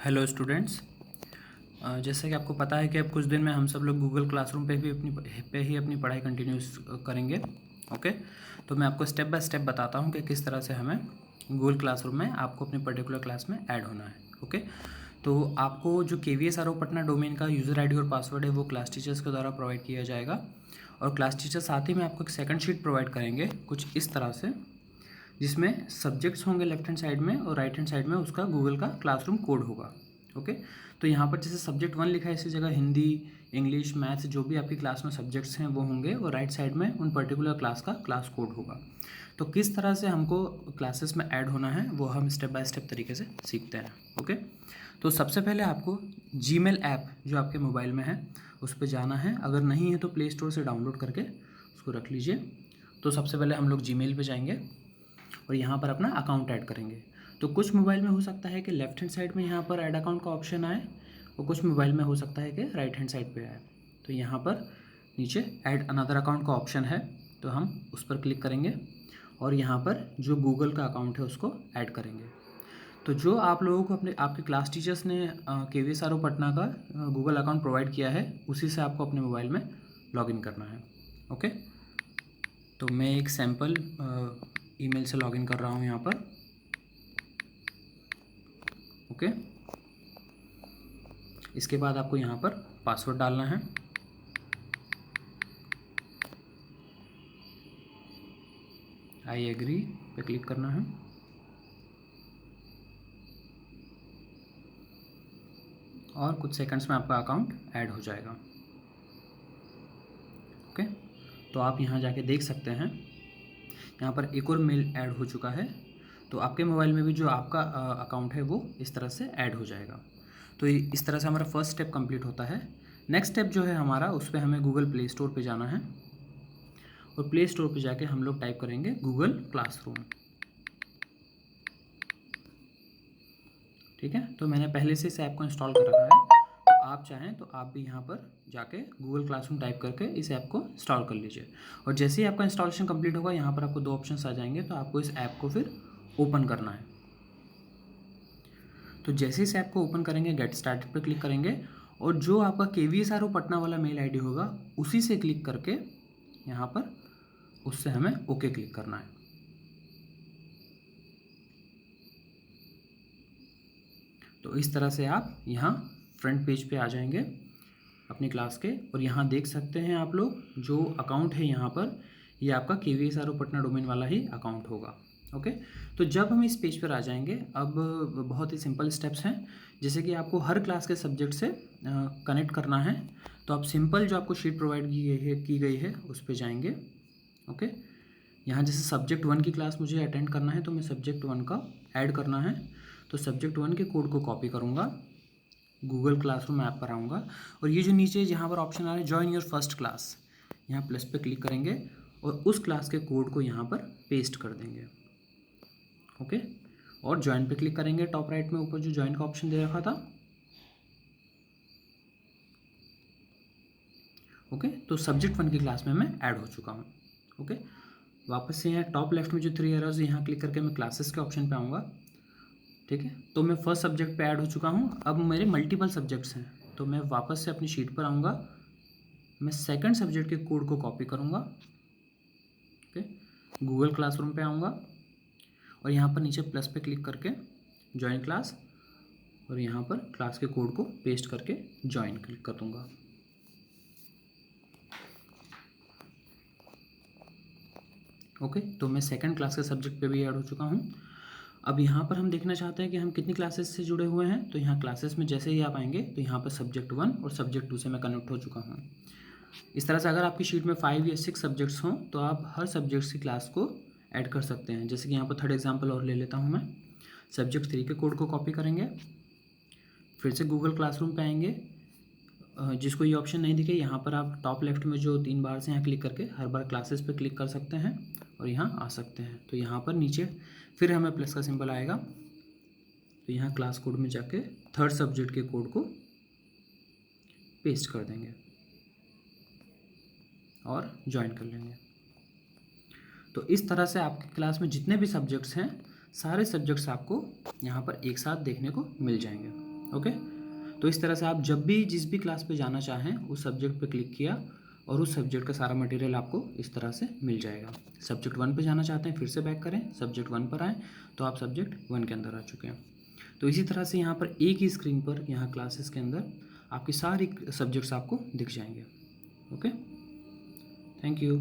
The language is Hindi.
Hello students. जैसे कि आपको पता है कि अब कुछ दिन में हम सब लोग गूगल क्लासरूम पे ही अपनी पढ़ाई कंटिन्यूस करेंगे। ओके, तो मैं आपको स्टेप बाय स्टेप बताता हूँ कि किस तरह से हमें गूगल क्लासरूम में आपको अपनी पर्टिकुलर क्लास में ऐड होना है। ओके, तो आपको जो KVS RO पटना डोमेन का यूज़र ID और पासवर्ड है वो क्लास टीचर्स के द्वारा प्रोवाइड किया जाएगा, और क्लास टीचर साथ ही में आपको एक सेकंड शीट प्रोवाइड करेंगे कुछ इस तरह से, जिसमें सब्जेक्ट्स होंगे लेफ्ट हैंड साइड में और राइट हैंड साइड में उसका गूगल का क्लासरूम कोड होगा। ओके, तो यहाँ पर जैसे सब्जेक्ट 1 लिखा है इसी जगह हिंदी, इंग्लिश, मैथ्स जो भी आपकी क्लास में सब्जेक्ट्स हैं वो होंगे, और राइट साइड में उन पर्टिकुलर क्लास का क्लास कोड होगा। तो किस तरह से हमको क्लासेस में ऐड होना है वो हम स्टेप बाय स्टेप तरीके से सीखते हैं। ओके, तो सबसे पहले आपको जीमेल ऐप जो आपके मोबाइल में है उस पर जाना है। अगर नहीं है तो प्ले स्टोर से डाउनलोड करके उसको रख लीजिए। तो सबसे पहले हम लोग जीमेल पे जाएंगे और यहाँ पर अपना अकाउंट ऐड करेंगे। तो कुछ मोबाइल में हो सकता है कि लेफ्ट हैंड साइड में यहाँ पर ऐड अकाउंट का ऑप्शन आए, और कुछ मोबाइल में हो सकता है कि राइट हैंड साइड पे आए। तो यहाँ पर नीचे ऐड अनदर अकाउंट का ऑप्शन है, तो हम उस पर क्लिक करेंगे और यहाँ पर जो गूगल का अकाउंट है उसको ऐड करेंगे। तो जो आप लोगों को अपने आपके क्लास टीचर्स ने KVS RO पटना का गूगल अकाउंट प्रोवाइड किया है उसी से आपको अपने मोबाइल में लॉगिन करना है। ओके, तो मैं एक सैम्पल ईमेल से लॉगिन कर रहा हूँ यहाँ पर। ओके, इसके बाद आपको यहाँ पर पासवर्ड डालना है। आई एग्री पे क्लिक करना है और कुछ सेकंड्स में आपका अकाउंट ऐड हो जाएगा। ओके, तो आप यहाँ जाके देख सकते हैं यहाँ पर एक और मेल ऐड हो चुका है। तो आपके मोबाइल में भी जो आपका अकाउंट है वो इस तरह से ऐड हो जाएगा। तो इस तरह से हमारा फर्स्ट स्टेप कंप्लीट होता है। नेक्स्ट स्टेप जो है हमारा, उस पर हमें गूगल प्ले स्टोर पे जाना है, और प्ले स्टोर पे जाके हम लोग टाइप करेंगे गूगल क्लासरूम। ठीक है, तो मैंने पहले से इस ऐप को इंस्टॉल कर रखा है, तो आप चाहें तो आप भी यहाँ पर जाके गूगल क्लासरूम टाइप करके इस ऐप को इंस्टॉल कर लीजिए। और जैसे ही आपका इंस्टॉलेशन कंप्लीट होगा यहाँ पर आपको 2 ऑप्शंस आ जाएंगे, तो आपको इस ऐप को फिर ओपन करना है। तो जैसे इस ऐप को ओपन करेंगे गेट स्टार्टेड पर क्लिक करेंगे, और जो आपका KVS RO पटना वाला मेल ID होगा उसी से क्लिक करके यहाँ पर उससे हमें ओके क्लिक करना है। तो इस तरह से आप यहाँ फ्रंट पेज पे आ जाएंगे अपनी क्लास के, और यहाँ देख सकते हैं आप लोग जो अकाउंट है यहाँ पर ये आपका KVS RO पटना डोमेन वाला ही अकाउंट होगा। ओके, तो जब हम इस पेज पर आ जाएंगे, अब बहुत ही सिंपल स्टेप्स हैं। जैसे कि आपको हर क्लास के सब्जेक्ट से कनेक्ट करना है, तो आप सिंपल जो आपको शीट प्रोवाइड की गई है उस पर जाएंगे। ओके, यहाँ जैसे सब्जेक्ट 1 की क्लास मुझे अटेंड करना है तो मैं सब्जेक्ट 1 का ऐड करना है, तो सब्जेक्ट 1 के कोड को कॉपी करूँगा, गूगल क्लासरूम ऐप पर आऊँगा, और ये जो नीचे जहाँ पर ऑप्शन आ रहा है जॉइन योर फर्स्ट क्लास, यहाँ प्लस पे क्लिक करेंगे और उस क्लास के कोड को यहाँ पर पेस्ट कर देंगे। ओके, और ज्वाइन पे क्लिक करेंगे टॉप राइट में ऊपर जो ज्वाइन का ऑप्शन दे रखा था। ओके, तो सब्जेक्ट 1 की क्लास में मैं ऐड हो चुका हूँ। ओके, वापस से यहाँ टॉप लेफ्ट में जो 3 एरोज यहाँ क्लिक करके मैं क्लासेस के ऑप्शन पे आऊँगा। ठीक है, तो मैं फर्स्ट सब्जेक्ट पे ऐड हो चुका हूँ। अब मेरे मल्टीपल सब्जेक्ट्स हैं, तो मैं वापस से अपनी शीट पर आऊँगा, मैं सेकंड सब्जेक्ट के कोड को कॉपी करूँगा। ओके, गूगल क्लासरूम पे आऊँगा और यहाँ पर नीचे प्लस पे क्लिक करके ज्वाइन क्लास, और यहाँ पर क्लास के कोड को पेस्ट करके ज्वाइन क्लिक कर दूँगा। ओके, तो मैं सेकंड क्लास के सब्जेक्ट पे भी ऐड हो चुका हूँ। अब यहाँ पर हम देखना चाहते हैं कि हम कितनी क्लासेस से जुड़े हुए हैं, तो यहाँ क्लासेस में जैसे ही आप आएंगे तो यहाँ पर सब्जेक्ट 1 और सब्जेक्ट 2 से मैं कनेक्ट हो चुका हूँ। इस तरह से अगर आपकी शीट में 5 या 6 सब्जेक्ट्स हों तो आप हर सब्जेक्ट्स की क्लास को ऐड कर सकते हैं। जैसे कि यहाँ पर थर्ड एग्जाम्पल और ले लेता हूँ मैं, सब्जेक्ट 3 के कोड को कॉपी करेंगे, फिर से गूगल क्लासरूम पे आएंगे, जिसको ये ऑप्शन नहीं दिखे यहाँ पर आप टॉप लेफ्ट में जो 3 बार से यहाँ क्लिक करके हर बार क्लासेस पे क्लिक कर सकते हैं और यहाँ आ सकते हैं। तो यहाँ पर नीचे फिर हमें प्लस का सिंबल आएगा, तो यहाँ क्लास कोड में जाके थर्ड सब्जेक्ट के कोड को पेस्ट कर देंगे और ज्वाइन कर लेंगे। तो इस तरह से आपकी क्लास में जितने भी सब्जेक्ट्स हैं सारे सब्जेक्ट्स आपको यहाँ पर एक साथ देखने को मिल जाएंगे। ओके। तो इस तरह से आप जब भी जिस भी क्लास पे जाना चाहें उस सब्जेक्ट पे क्लिक किया और उस सब्जेक्ट का सारा मटेरियल आपको इस तरह से मिल जाएगा। सब्जेक्ट 1 पे जाना चाहते हैं फिर से बैक करें, सब्जेक्ट 1 पर आएँ तो आप सब्जेक्ट 1 के अंदर आ चुके हैं। तो इसी तरह से यहाँ पर एक ही स्क्रीन पर यहाँ क्लासेस के अंदर आपकी सारी सब्जेक्ट्स आपको दिख जाएंगे। Okay, thank you.